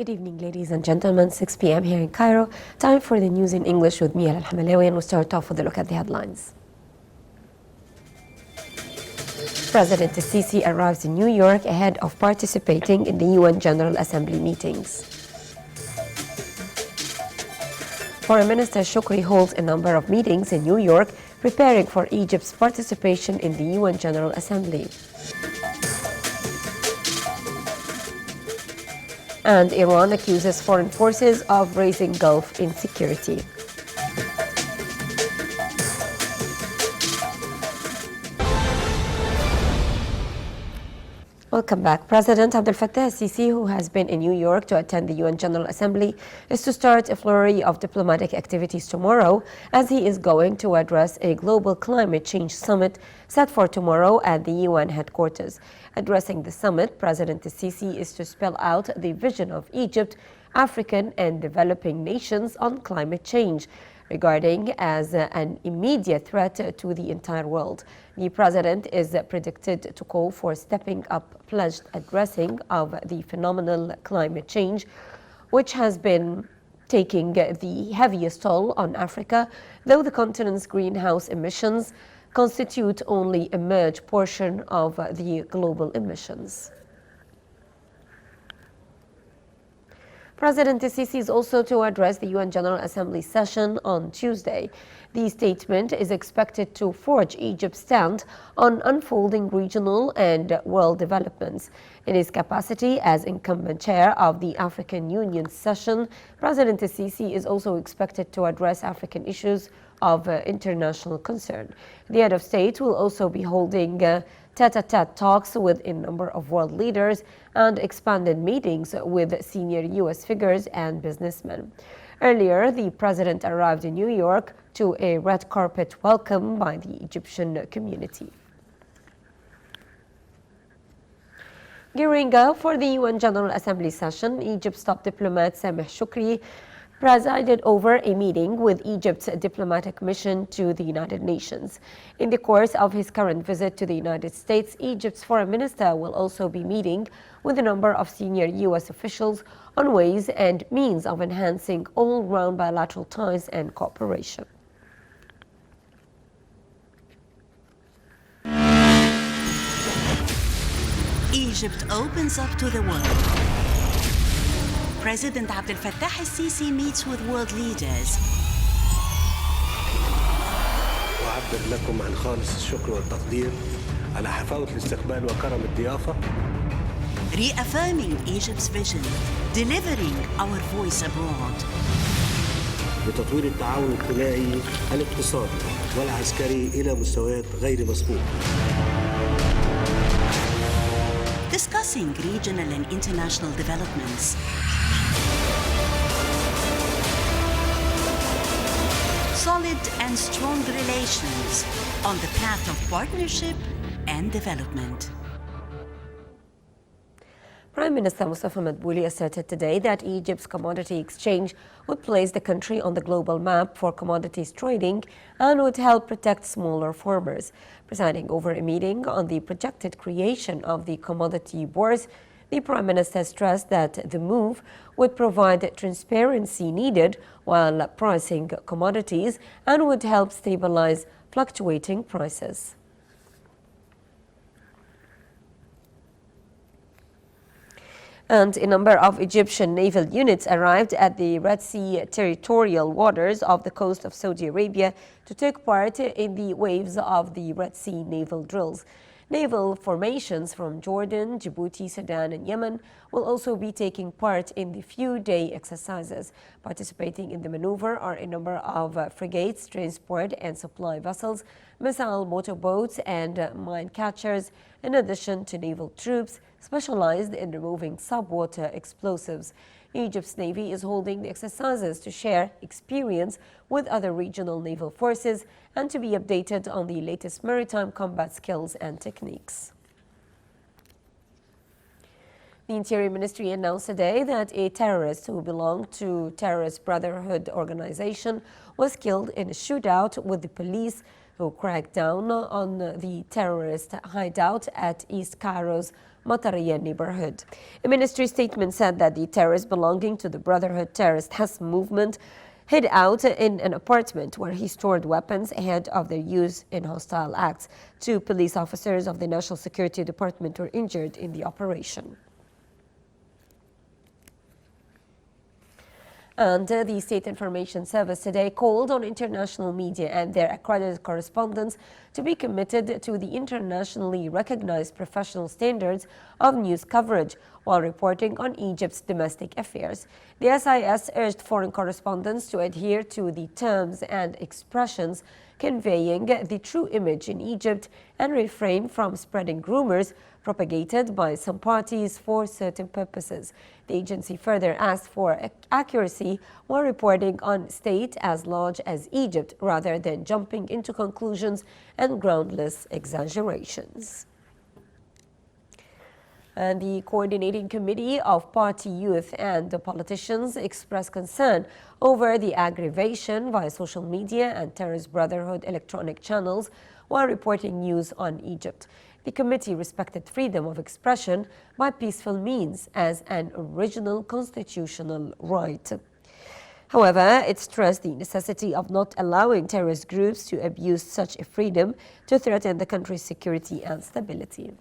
Good evening, ladies and gentlemen. 6 p.m. here in Cairo. Time for the news in English with me, Al-Hamalawi, and we'll start off with a look at the headlines. President AlSissi arrives in New York ahead of participating in the UN General Assembly meetings. Foreign Minister Shukri holds a number of meetings in New York, preparing for Egypt's participation in the UN General Assembly. And Iran accuses foreign forces of raising Gulf insecurity. Welcome back. President Abdel Fattah AlSissi, who has been in New York to attend the UN General Assembly, is to start a flurry of diplomatic activities tomorrow as he is going to address a global climate change summit set for tomorrow at the UN headquarters. Addressing the summit, President AlSissi is to spell out the vision of Egypt, African and developing nations on climate change, regarding as an immediate threat to the entire world. The president is predicted to call for stepping up pledged addressing of the phenomenal climate change, which has been taking the heaviest toll on Africa, though the continent's greenhouse emissions constitute only a merged portion of the global emissions. President AlSissi is also to address the UN General Assembly session on Tuesday. The statement is expected to forge Egypt's stand on unfolding regional and world developments. In his capacity as incumbent chair of the African Union session, President AlSissi is also expected to address African issues of international concern. The head of state will also be holding tete-a-tete talks with a number of world leaders and expanded meetings with senior U.S. figures and businessmen. Earlier, the president arrived in New York to a red carpet welcome by the Egyptian community. Gearing up for the UN General Assembly session, Egypt's top diplomat Sameh Shoukry presided over a meeting with Egypt's diplomatic mission to the United Nations. In the course of his current visit to the United States, Egypt's foreign minister will also be meeting with a number of senior U.S. officials on ways and means of enhancing all-round bilateral ties and cooperation. Egypt opens up to the world. President Abdel Fattah AlSissi meets with world leaders. أعبر لكم عن خالص الشكر والتقدير على حفاوة الاستقبال وكرم الضيافة. Reaffirming Egypt's vision, delivering our voice abroad. لتطوير التعاون الثنائي الاقتصادي والعسكري إلى مستويات غير مسبوقة. Discussing regional and international developments. Solid and strong relations on the path of partnership and development. Prime Minister Mustafa Madbouli asserted today that Egypt's commodity exchange would place the country on the global map for commodities trading and would help protect smaller farmers. Presiding over a meeting on the projected creation of the commodity bourse, the Prime Minister stressed that the move would provide transparency needed while pricing commodities and would help stabilize fluctuating prices. And a number of Egyptian naval units arrived at the Red Sea territorial waters of the coast of Saudi Arabia to take part in the waves of the Red Sea naval drills. Naval formations from Jordan, Djibouti, Sudan, and Yemen will also be taking part in the few-day exercises. Participating in the maneuver are a number of frigates, transport and supply vessels, missile motorboats, and mine catchers, in addition to naval troops specialized in removing subwater explosives. Egypt's Navy is holding the exercises to share experience with other regional naval forces and to be updated on the latest maritime combat skills and techniques. The Interior Ministry announced today that a terrorist who belonged to terrorist Brotherhood organization was killed in a shootout with the police who cracked down on the terrorist hideout at East Cairo's Matariya neighborhood. A ministry statement said that the terrorist belonging to the Brotherhood terrorist movement hid out in an apartment where he stored weapons ahead of their use in hostile acts. 2 police officers of the National Security Department were injured in the operation. And the State Information Service today called on international media and their accredited correspondents to be committed to the internationally recognized professional standards of news coverage while reporting on Egypt's domestic affairs. The SIS urged foreign correspondents to adhere to the terms and expressions conveying the true image in Egypt and refrain from spreading rumors propagated by some parties for certain purposes. The agency further asked for accuracy while reporting on state as large as Egypt rather than jumping into conclusions and groundless exaggerations. And the coordinating committee of party youth and the politicians expressed concern over the aggravation via social media and terrorist Brotherhood electronic channels while reporting news on Egypt. The committee respected freedom of expression by peaceful means as an original constitutional right. However, it stressed the necessity of not allowing terrorist groups to abuse such a freedom to threaten the country's security and stability.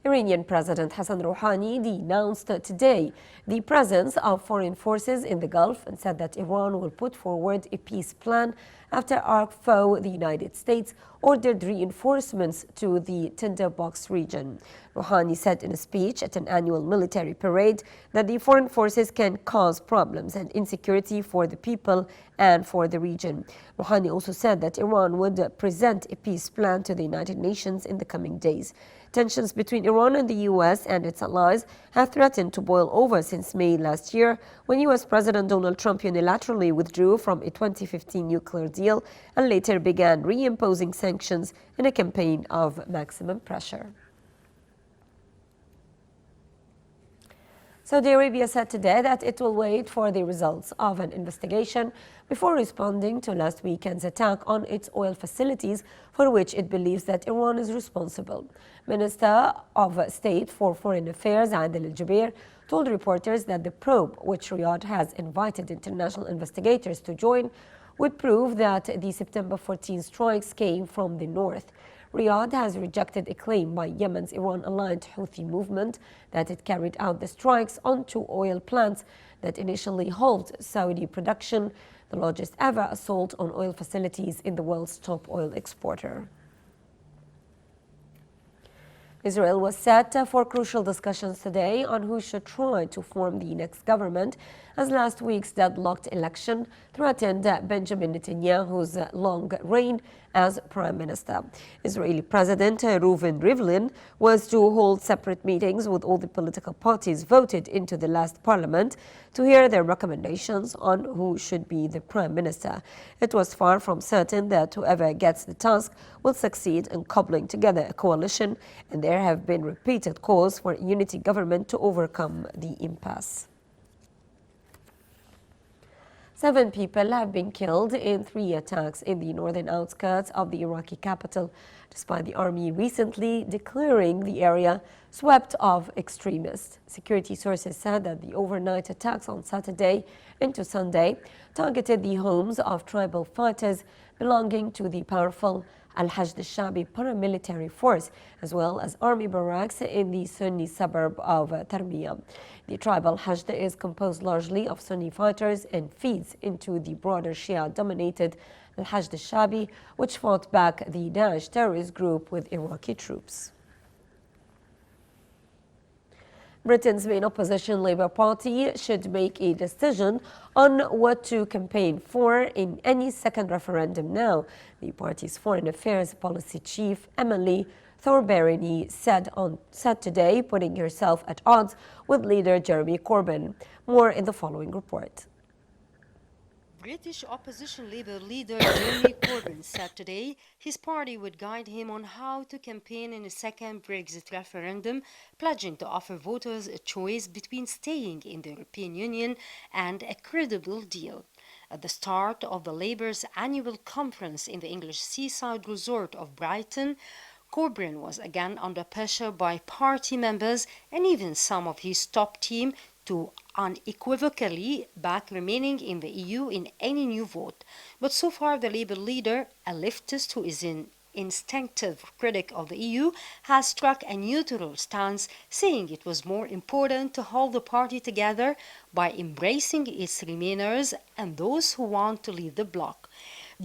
Iranian President Hassan Rouhani denounced today the presence of foreign forces in the Gulf and said that Iran will put forward a peace plan after our foe, the United States, ordered reinforcements to the Tinderbox region. Rouhani said in a speech at an annual military parade that the foreign forces can cause problems and insecurity for the people and for the region. Rouhani also said that Iran would present a peace plan to the United Nations in the coming days. Tensions between Iran and the U.S. and its allies have threatened to boil over since May last year, when U.S. President Donald Trump unilaterally withdrew from a 2015 nuclear deal and later began reimposing sanctions in a campaign of maximum pressure. Saudi Arabia said today that it will wait for the results of an investigation before responding to last weekend's attack on its oil facilities, for which it believes that Iran is responsible. Minister of State for Foreign Affairs Adel Al-Jubeir told reporters that the probe, which Riyadh has invited international investigators to join, would prove that the September 14 strikes came from the north. Riyadh has rejected a claim by Yemen's Iran-aligned Houthi movement that it carried out the strikes onto oil plants that initially halted Saudi production, the largest ever assault on oil facilities in the world's top oil exporter. Israel was set for crucial discussions today on who should try to form the next government, as last week's deadlocked election threatened Benjamin Netanyahu's long reign as prime minister. Israeli President Reuven Rivlin was to hold separate meetings with all the political parties voted into the last parliament to hear their recommendations on who should be the prime minister. It was far from certain that whoever gets the task will succeed in cobbling together a coalition, and there have been repeated calls for a unity government to overcome the impasse. 7 people have been killed in 3 attacks in the northern outskirts of the Iraqi capital, despite the army recently declaring the area swept of extremists. Security sources said that the overnight attacks on Saturday into Sunday targeted the homes of tribal fighters belonging to the powerful Al-Hashd al-Shabi paramilitary force, as well as army barracks in the Sunni suburb of Tarmiya. The tribal Hashd is composed largely of Sunni fighters and feeds into the broader Shia-dominated Al-Hashd al-Shabi, which fought back the Daesh terrorist group with Iraqi troops. Britain's main opposition Labour Party should make a decision on what to campaign for in any second referendum now, the party's foreign affairs policy chief Emily Thorbereny said today, putting herself at odds with leader Jeremy Corbyn. More in the following report. British opposition Labour leader Jeremy Corbyn said today his party would guide him on how to campaign in a second Brexit referendum, pledging to offer voters a choice between staying in the European Union and a credible deal. At the start of the Labour's annual conference in the English seaside resort of Brighton, Corbyn was again under pressure by party members and even some of his top team to unequivocally back remaining in the EU in any new vote. But so far, the Labour leader, a leftist who is an instinctive critic of the EU, has struck a neutral stance, saying it was more important to hold the party together by embracing its remainers and those who want to leave the bloc.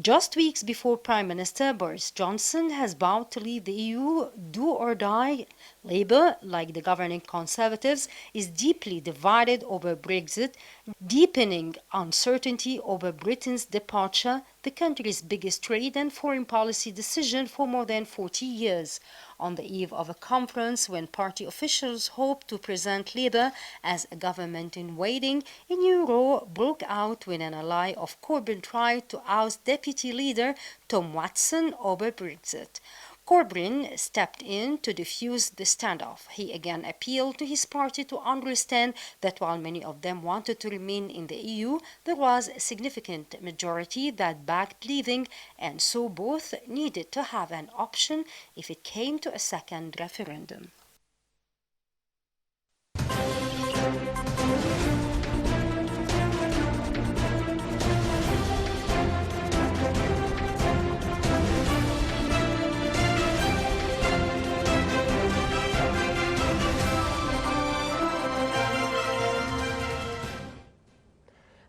Just weeks before Prime Minister Boris Johnson has vowed to leave the EU, do or die, Labour, like the governing Conservatives, is deeply divided over Brexit, deepening uncertainty over Britain's departure, the country's biggest trade and foreign policy decision for more than 40 years. On the eve of a conference when party officials hope to present Labour as a government in waiting, a new row broke out when an ally of Corbyn tried to oust Deputy Leader Tom Watson over Brexit. Corbyn stepped in to defuse the standoff. He again appealed to his party to understand that while many of them wanted to remain in the EU, there was a significant majority that backed leaving, and so both needed to have an option if it came to a second referendum.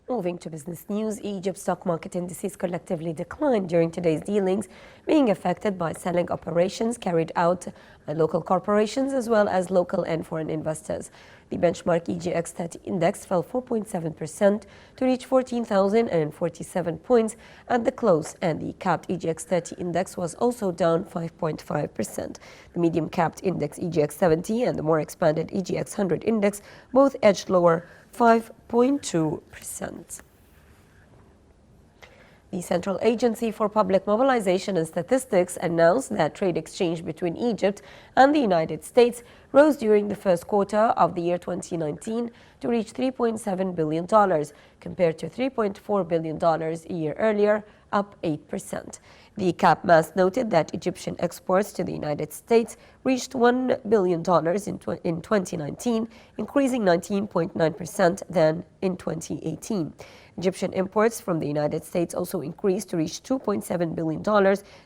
Moving to business news, Egypt's stock market indices collectively declined during today's dealings, being affected by selling operations carried out by local corporations as well as local and foreign investors. The benchmark EGX 30 index fell 4.7% to reach 14,047 points at the close, and the capped EGX 30 index was also down 5.5%. The medium capped index EGX 70 and the more expanded EGX 100 index both edged lower 5.2%. The Central Agency for Public Mobilization and Statistics announced that trade exchange between Egypt and the United States rose during the first quarter of the year 2019 to reach $3.7 billion, compared to $3.4 billion a year earlier, up 8%. The CAPMAS noted that Egyptian exports to the United States reached $1 billion in 2019, increasing 19.9% than in 2018. Egyptian imports from the United States also increased to reach $2.7 billion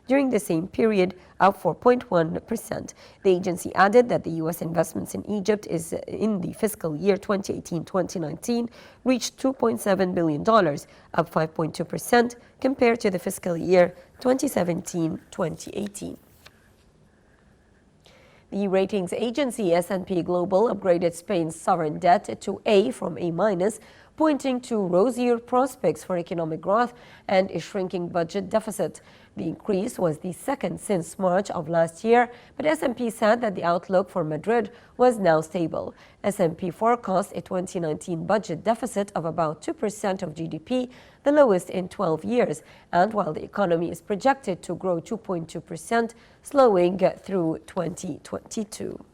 during the same period, up 4.1%. The agency added that the U.S. investments in Egypt in the fiscal year 2018-2019 reached $2.7 billion, up 5.2% compared to the fiscal year 2017-2018. The ratings agency S&P Global upgraded Spain's sovereign debt to A from A-, pointing to rosier prospects for economic growth and a shrinking budget deficit. The increase was the second since March of last year, but S&P said that the outlook for Madrid was now stable. S&P forecasts a 2019 budget deficit of about 2% of GDP, the lowest in 12 years, and while the economy is projected to grow 2.2%, slowing through 2022.